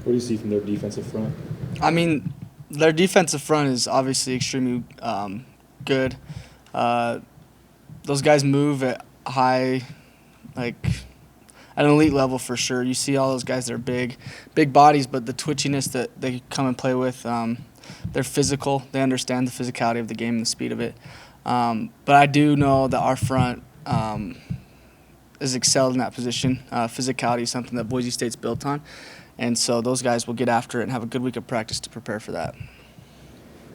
What do you see from their defensive front? I mean, their defensive front is obviously extremely good. Those guys move at high, like at an elite level for sure. You see all those guys that are big bodies, but the twitchiness that they come and play with, they're physical. They understand the physicality of the game and the speed of it. But I do know that our front is excelled in that position. Physicality is something that Boise State's built on. And so those guys will get after it and have a good week of practice to prepare for that.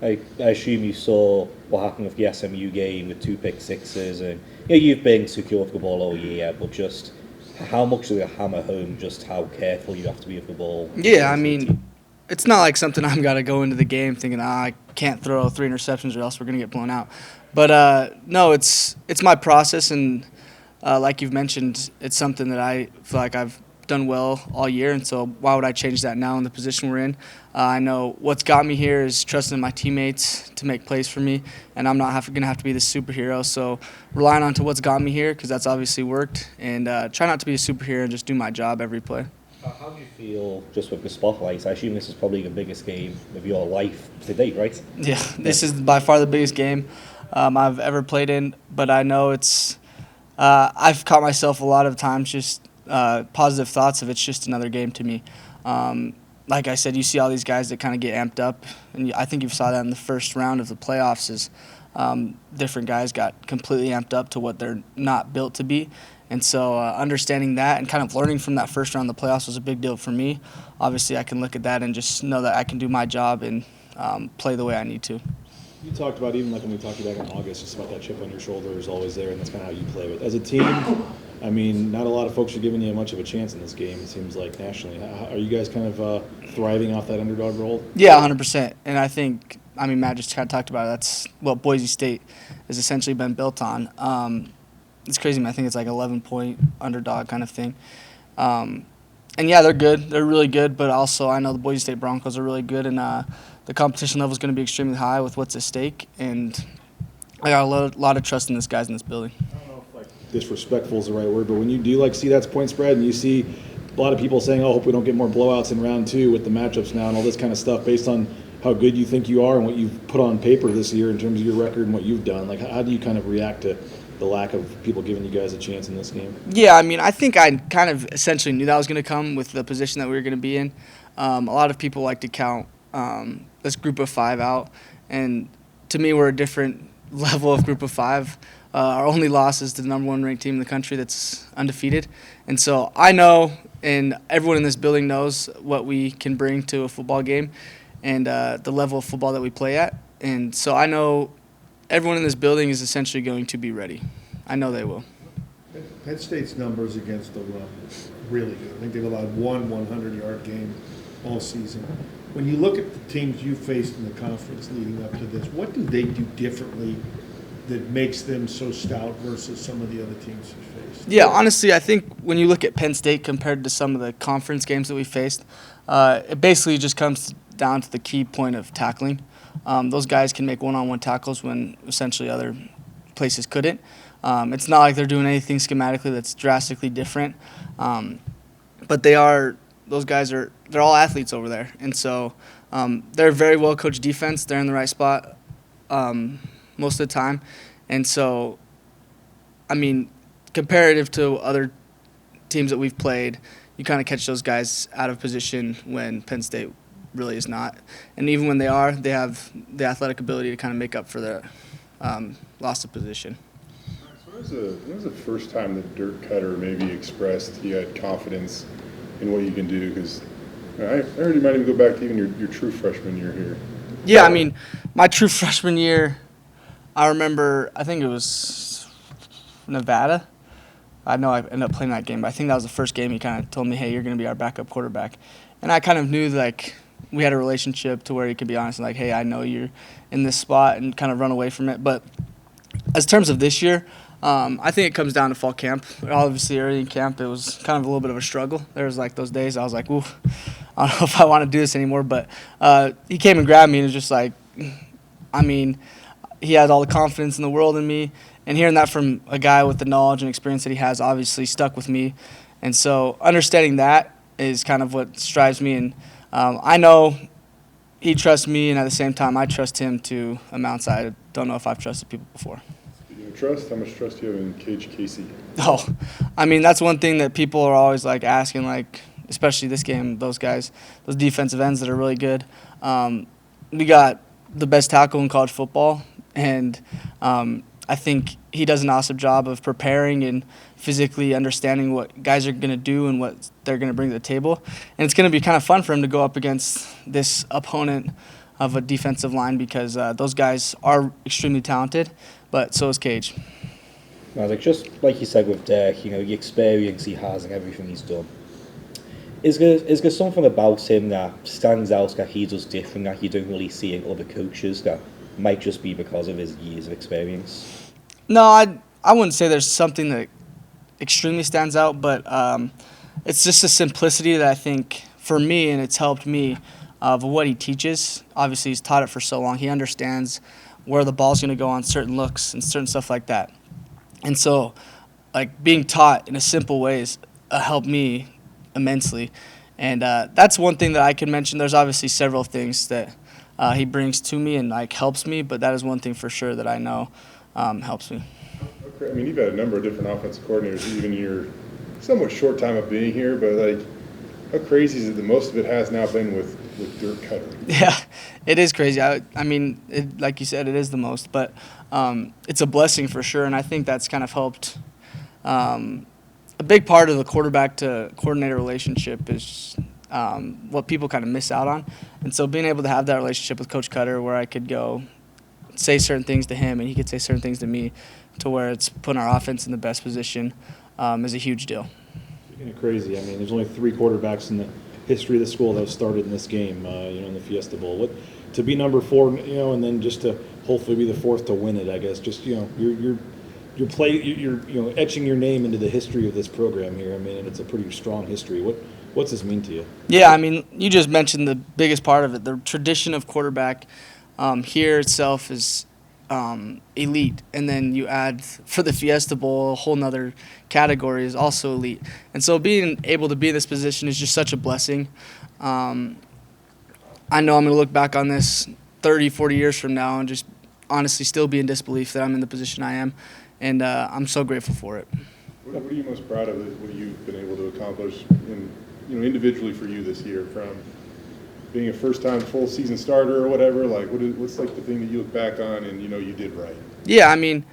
I assume you saw what happened with the SMU game with 2 pick sixes, and you've been secure with the ball all year, but just how much do they hammer home just how careful you have to be with the ball? Yeah, I mean, it's not like something I'm got to go into the game thinking, I can't throw 3 interceptions or else we're going to get blown out. But no, it's my process, and like you've mentioned, it's something that I feel like I've done well all year, and so why would I change that now in the position we're in? I know what's got me here is trusting my teammates to make plays for me, and I'm not going to have to be the superhero, so relying on to what's got me here, because that's obviously worked, and try not to be a superhero and just do my job every play. How do you feel just with the spotlight? I assume this is probably the biggest game of your life to date, right? Yeah, this is by far the biggest game I've ever played in, but I know it's I've caught myself a lot of times just positive thoughts of it's just another game to me. Like I said, you see all these guys that kind of get amped up, and I think you saw that in the first round of the playoffs is different guys got completely amped up to what they're not built to be. And so understanding that and kind of learning from that first round of the playoffs was a big deal for me. Obviously, I can look at that and just know that I can do my job and play the way I need to. You talked about, even like when we talked to you back in August, just about that chip on your shoulder is always there, and that's kind of how you play with. As a team, I mean, not a lot of folks are giving you much of a chance in this game, it seems like, nationally. Are you guys kind of thriving off that underdog role? Yeah, 100%. And I think, Matt just kind of talked about it. That's what Boise State has essentially been built on. It's crazy, man. I think it's like 11-point underdog kind of thing. And, yeah, they're good. They're really good, but also I know the Boise State Broncos are really good, and the competition level is going to be extremely high with what's at stake. And I got a lot of trust in these guys in this building. I don't know if disrespectful is the right word, but when you do see that point spread and you see a lot of people saying, hope we don't get more blowouts in round 2 with the matchups now and all this kind of stuff based on how good you think you are and what you've put on paper this year in terms of your record and what you've done, how do you kind of react to the lack of people giving you guys a chance in this game? Yeah, I think I kind of essentially knew that was going to come with the position that we were going to be in. A lot of people like to count this group of 5 out, and to me we're a different level of group of 5. Our only loss is to the number 1 ranked team in the country that's undefeated, and so I know, and everyone in this building knows what we can bring to a football game and the level of football that we play at, and so I know everyone in this building is essentially going to be ready. I know they will. Penn State's numbers against the run really good. I think they've allowed 1 100-yard game all season. When you look at the teams you faced in the conference leading up to this, what do they do differently that makes them so stout versus some of the other teams you faced? Yeah, honestly, I think when you look at Penn State compared to some of the conference games that we faced, it basically just comes down to the key point of tackling. Those guys can make one-on-one tackles when essentially other places couldn't. It's not like they're doing anything schematically that's drastically different, but those guys they're all athletes over there, and so they're a very well coached defense. They're in the right spot most of the time, and so comparative to other teams that we've played, you kind of catch those guys out of position when Penn State really is not, and even when they are, they have the athletic ability to kind of make up for the loss of position. When was the first time that Dirk Cutter maybe expressed you had confidence in what you can do? Because I heard you might even go back to even your true freshman year here. Yeah, my true freshman year, I remember, I think it was Nevada. I know I ended up playing that game, but I think that was the first game he kind of told me, hey, you're going to be our backup quarterback. And I kind of knew, we had a relationship to where he could be honest, hey, I know you're in this spot, and kind of run away from it. But as terms of this year, I think it comes down to fall camp. Obviously, early in camp, it was kind of a little bit of a struggle. There was those days I was like, ooh, I don't know if I want to do this anymore. But he came and grabbed me and was just he had all the confidence in the world in me. And hearing that from a guy with the knowledge and experience that he has obviously stuck with me. And so understanding that is kind of what strives me. And I know he trusts me, and at the same time, I trust him to amounts I don't know if I've trusted people before. Speaking of trust, how much trust do you have in Cage Casey? Oh, I mean, that's one thing that people are always like asking, like, especially this game, those guys, those defensive ends that are really good. We got the best tackle in college football, and I think he does an awesome job of preparing and physically understanding what guys are going to do and what they're going to bring to the table. And it's going to be kind of fun for him to go up against this opponent of a defensive line because those guys are extremely talented, but so is Cage. Like just like you said with Dirk, the experience he has and everything he's done. Is there something about him that stands out that he does different that you don't really see in other coaches that might just be because of his years of experience? No, I wouldn't say there's something that extremely stands out, but it's just a simplicity that I think for me, and it's helped me, of what he teaches. Obviously, he's taught it for so long. He understands where the ball's going to go on certain looks and certain stuff like that. And so, like, being taught in a simple way has helped me immensely. And that's one thing that I can mention. There's obviously several things that he brings to me and, like, helps me, but that is one thing for sure that I know helps me. I mean, you've had a number of different offensive coordinators, even in your somewhat short time of being here, but, like, how crazy is it that most of it has now been with Dirk Cutter? Yeah, it is crazy. I mean, like you said, it is the most, but it's a blessing for sure, and I think that's kind of helped. A big part of the quarterback to coordinator relationship is what people kind of miss out on, and so being able to have that relationship with Coach Cutter where I could go say certain things to him and he could say certain things to me to where it's putting our offense in the best position is a huge deal. Speaking of crazy, I mean, there's only 3 quarterbacks in the history of the school that have started in this game, in the Fiesta Bowl. To be number 4, and then just to hopefully be the 4th to win it, I guess. Just you're etching your name into the history of this program here. I mean, and it's a pretty strong history. What's this mean to you? Yeah, I mean, you just mentioned the biggest part of it. The tradition of quarterback here itself is elite, and then you add for the Fiesta Bowl a whole nother category is also elite. And so being able to be in this position is just such a blessing. I know I'm going to look back on this 30, 40 years from now and just honestly still be in disbelief that I'm in the position I am, and I'm so grateful for it. What are you most proud of what you've been able to accomplish individually for you this year, from being a first-time full season starter or whatever? Like, what's like the thing that you look back on and you did right? Yeah, I mean,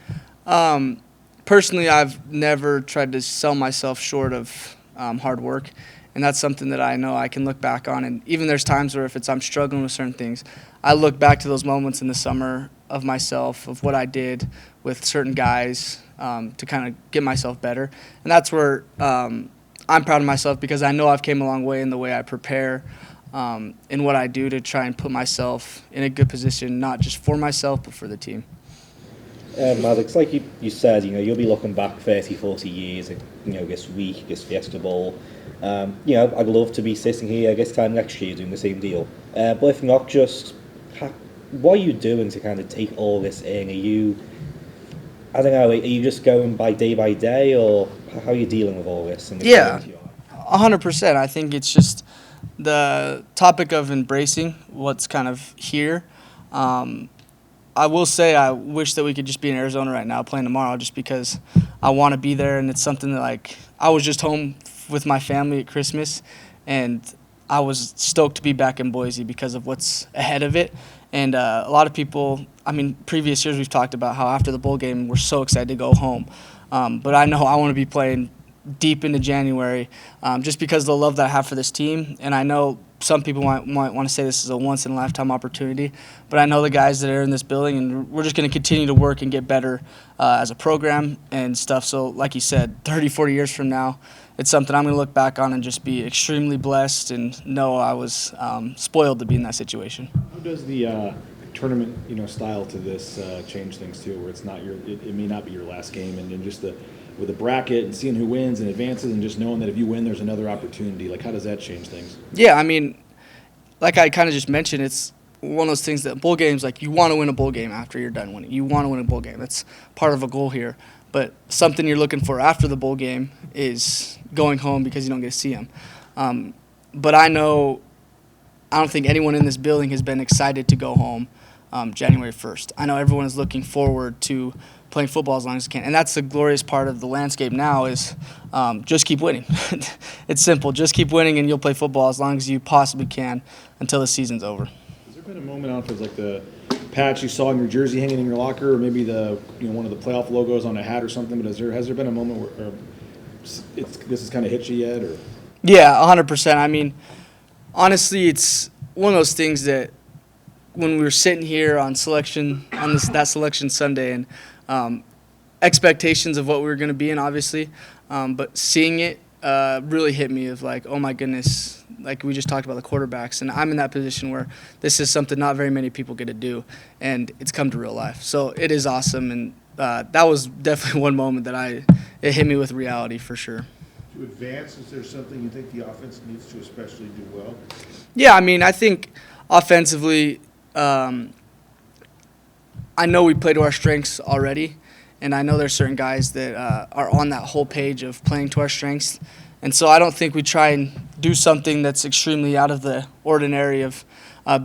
personally, I've never tried to sell myself short of hard work, and that's something that I know I can look back on. And even there's times where if I'm struggling with certain things, I look back to those moments in the summer of myself, of what I did with certain guys to kind of get myself better. And that's where I'm proud of myself because I know I've came a long way in the way I prepare in what I do to try and put myself in a good position, not just for myself, but for the team. Maddux, like you said, you'll be looking back 30, 40 years, this week, this Fiesta Bowl. I'd love to be sitting here, I guess, time next year doing the same deal. But if not, just what are you doing to kind of take all this in? Are you just going by day, or how are you dealing with all this? Yeah, 100%. I think it's just the topic of embracing what's kind of here. I will say I wish that we could just be in Arizona right now playing tomorrow just because I want to be there, and it's something that, like, I was just home with my family at Christmas, and I was stoked to be back in Boise because of what's ahead of it. And a lot of people, I mean, previous years we've talked about how after the bowl game we're so excited to go home. But I know I want to be playing deep into January just because of the love that I have for this team. And I know some people might want to say this is a once-in-a-lifetime opportunity, but I know the guys that are in this building, and we're just going to continue to work and get better as a program and stuff. So like you said, 30, 40 years from now, it's something I'm going to look back on and just be extremely blessed and know I was spoiled to be in that situation. How does the tournament, style to this change things too, where it's not it may not be your last game, and then just with the bracket and seeing who wins and advances and just knowing that if you win, there's another opportunity. Like, how does that change things? Yeah, I mean, like I kind of just mentioned, it's one of those things that bowl games, like, you want to win a bowl game after you're done winning. You want to win a bowl game. That's part of a goal here. But something you're looking for after the bowl game is going home because you don't get to see them. But I know I don't think anyone in this building has been excited to go home January 1st. I know everyone is looking forward to playing football as long as they can, and that's the glorious part of the landscape now is just keep winning. It's simple. Just keep winning, and you'll play football as long as you possibly can until the season's over. Has there been a moment, I don't know if it's like the patch you saw in your jersey hanging in your locker, or maybe one of the playoff logos on a hat or something, but has there been a moment where this has kind of hit you yet? Or? Yeah, 100%. I mean, honestly, it's one of those things that when we were sitting here on that selection Sunday, and expectations of what we were going to be in, obviously, but seeing it really hit me of like, oh my goodness, like we just talked about the quarterbacks, and I'm in that position where this is something not very many people get to do, and it's come to real life. So it is awesome, and that was definitely one moment that it hit me with reality for sure. To advance, is there something you think the offense needs to especially do well? Yeah, I mean, I think offensively, I know we play to our strengths already, and I know there's certain guys that are on that whole page of playing to our strengths. And so I don't think we try and do something that's extremely out of the ordinary of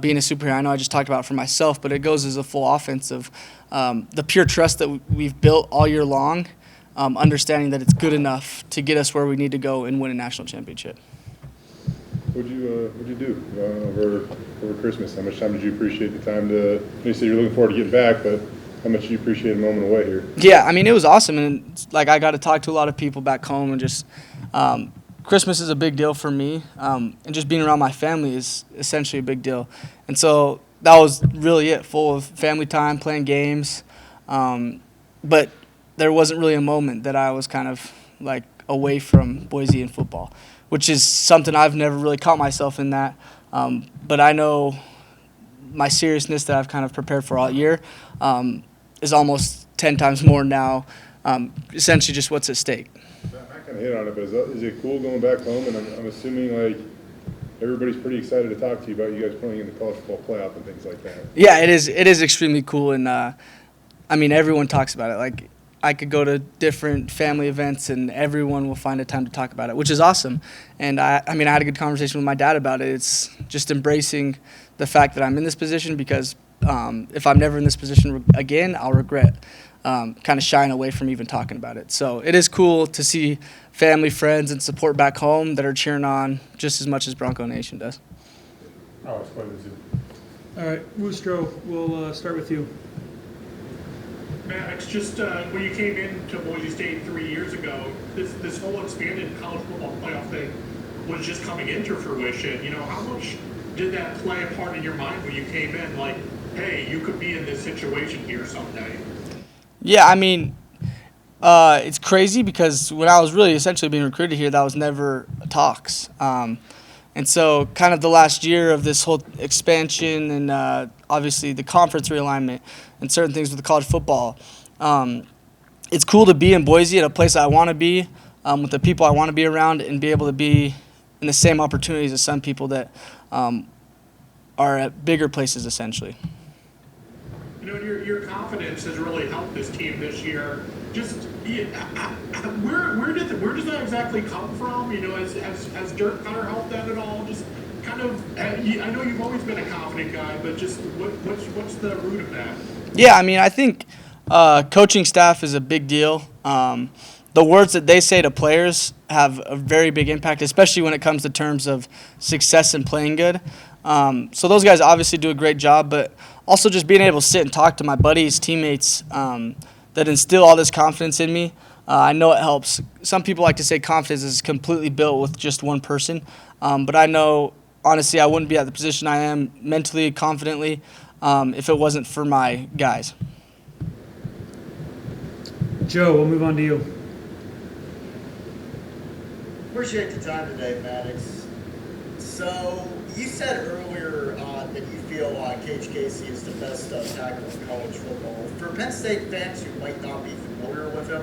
being a superhero. I know I just talked about it for myself, but it goes as a full offense of the pure trust that we've built all year long, understanding that it's good enough to get us where we need to go and win a national championship. What'd you do over Christmas? How much time did you appreciate the time to? You said you're looking forward to getting back, but how much did you appreciate a moment away here? Yeah, I mean, it was awesome, and like I got to talk to a lot of people back home, and just Christmas is a big deal for me, and just being around my family is essentially a big deal, and so that was really it, full of family time, playing games, but there wasn't really a moment that I was kind of like away from Boise and football, which is something I've never really caught myself in that. But I know my seriousness that I've kind of prepared for all year is almost 10 times more now, essentially just what's at stake. I kind of hit on it, but is it cool going back home? And I'm assuming like everybody's pretty excited to talk to you about you guys playing in the college football playoff and things like that. Yeah, it is extremely cool, and I mean, everyone talks about it. Like, I could go to different family events and everyone will find a time to talk about it, which is awesome. And I mean, I had a good conversation with my dad about it. It's just embracing the fact that I'm in this position because if I'm never in this position again, I'll regret kind of shying away from even talking about it. So it is cool to see family, friends, and support back home that are cheering on just as much as Bronco Nation does. Oh, it's fun to see. All right, Woostro, we'll start with you. Maddux, just when you came into Boise State 3 years ago, this whole expanded college football playoff thing was just coming into fruition. You know, how much did that play a part in your mind when you came in? Like, hey, you could be in this situation here someday. Yeah, I mean, it's crazy because when I was really essentially being recruited here, that was never talks. And so kind of the last year of this whole expansion and obviously the conference realignment and certain things with the college football, it's cool to be in Boise at a place I want to be with the people I want to be around and be able to be in the same opportunities as some people that are at bigger places essentially. You know, your confidence has really helped this team this year. Just where does that exactly come from? You know, has Dirk Cutter helped that at all? Just kind of, I know you've always been a confident guy, but just what's the root of that? Yeah, I mean, I think coaching staff is a big deal. The words that they say to players have a very big impact, especially when it comes to terms of success and playing good. So those guys obviously do a great job, but also just being able to sit and talk to my buddies, teammates that instill all this confidence in me. I know it helps. Some people like to say confidence is completely built with just one person, but I know, honestly, I wouldn't be at the position I am mentally, confidently, if it wasn't for my guys. Joe, we'll move on to you. Appreciate the time today, Maddux. So, you said earlier that you feel Cage Casey is the best tackle in college football. For Penn State fans who might not be familiar with him,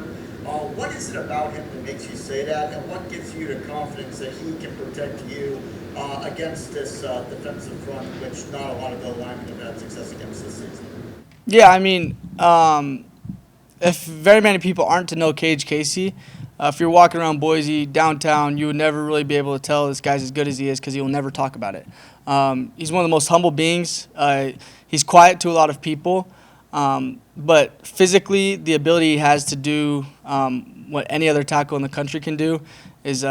what is it about him that makes you say that, and what gives you the confidence that he can protect you against this defensive front, which not a lot of the linemen have had success against this season? Yeah, I mean, if very many people aren't to know Cage Casey, if you're walking around Boise, downtown, you would never really be able to tell this guy's as good as he is because he will never talk about it. He's one of the most humble beings. He's quiet to a lot of people, but physically, the ability he has to do what any other tackle in the country can do is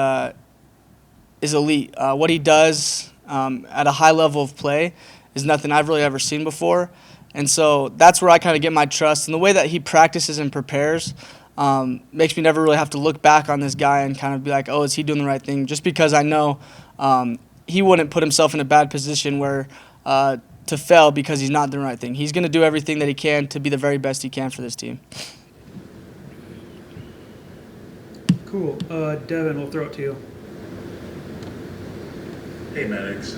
elite. What he does at a high level of play is nothing I've really ever seen before. And so that's where I kind of get my trust. And the way that he practices and prepares makes me never really have to look back on this guy and kind of be like, oh, is he doing the right thing? Just because I know he wouldn't put himself in a bad position where to fail because he's not doing the right thing. He's going to do everything that he can to be the very best he can for this team. Cool. Devin, we'll throw it to you. Hey Maddux,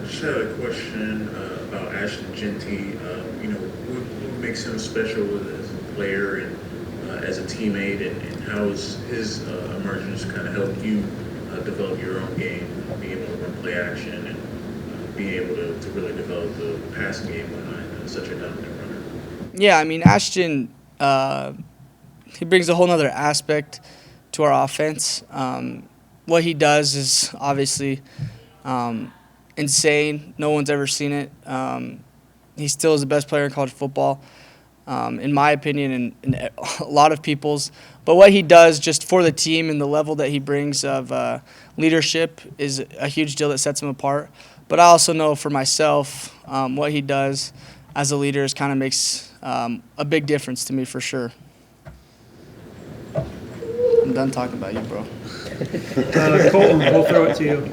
just had a question about Ashton Genty. What makes him special as a player and as a teammate, and how has his emergence kind of helped you develop your own game, being able to run play action and being able to really develop the passing game behind such a dominant runner? Yeah, I mean, Ashton, he brings a whole other aspect to our offense. What he does is obviously insane. No one's ever seen it. He still is the best player in college football, in my opinion, and a lot of people's. But what he does just for the team and the level that he brings of leadership is a huge deal that sets him apart. But I also know for myself, what he does as a leader is kind of makes a big difference to me for sure. I'm done talking about you, bro. Colton, we'll throw it to you.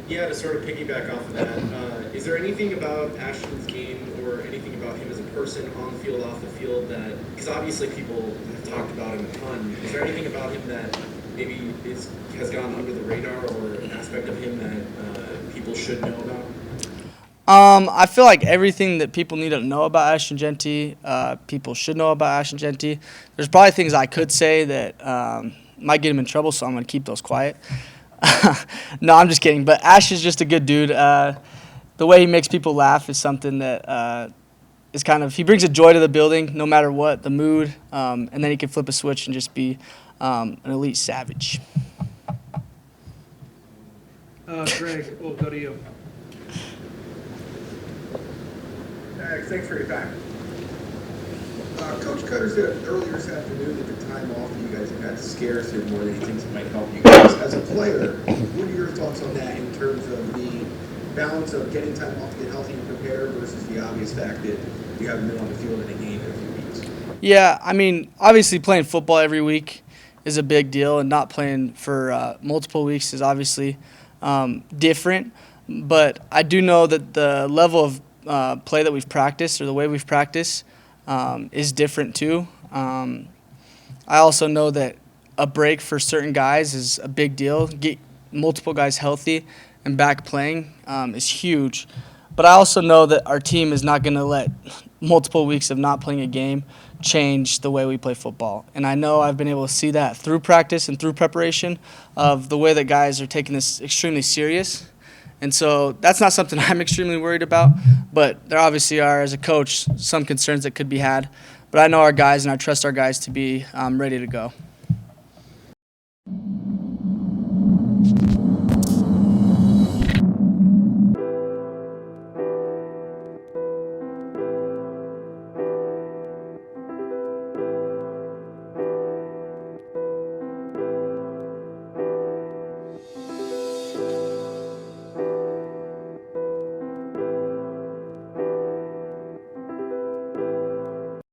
Yeah, to sort of piggyback off of that, is there anything about Ashton's game or anything about him as a person on the field, off the field that, because obviously people have talked about him a ton, is there anything about him that maybe has gone under the radar or an aspect of him that people should know about? I feel like everything that people need to know about Ashton Genty, people should know about Ashton Genty. There's probably things I could say that might get him in trouble, so I'm going to keep those quiet. No, I'm just kidding. But Ash is just a good dude. The way he makes people laugh is something that is kind of – he brings a joy to the building no matter what, the mood, and then he can flip a switch and just be an elite savage. Greg, we'll go to you. Thanks for your time. Coach Cutter said earlier this afternoon that the time off that you guys have had scarce and more than he thinks it might help you guys. As a player, what are your thoughts on that in terms of the balance of getting time off to get healthy and prepare versus the obvious fact that you haven't been on the field in a game in a few weeks? Yeah, I mean, obviously playing football every week is a big deal, and not playing for multiple weeks is obviously different. But I do know that the level of play that we've practiced or the way we've practiced is different too. I also know that a break for certain guys is a big deal. Get multiple guys healthy and back playing is huge. But I also know that our team is not going to let multiple weeks of not playing a game change the way we play football. And I know I've been able to see that through practice and through preparation of the way that guys are taking this extremely serious. And so that's not something I'm extremely worried about, but there obviously are, as a coach, some concerns that could be had. But I know our guys, and I trust our guys to be ready to go.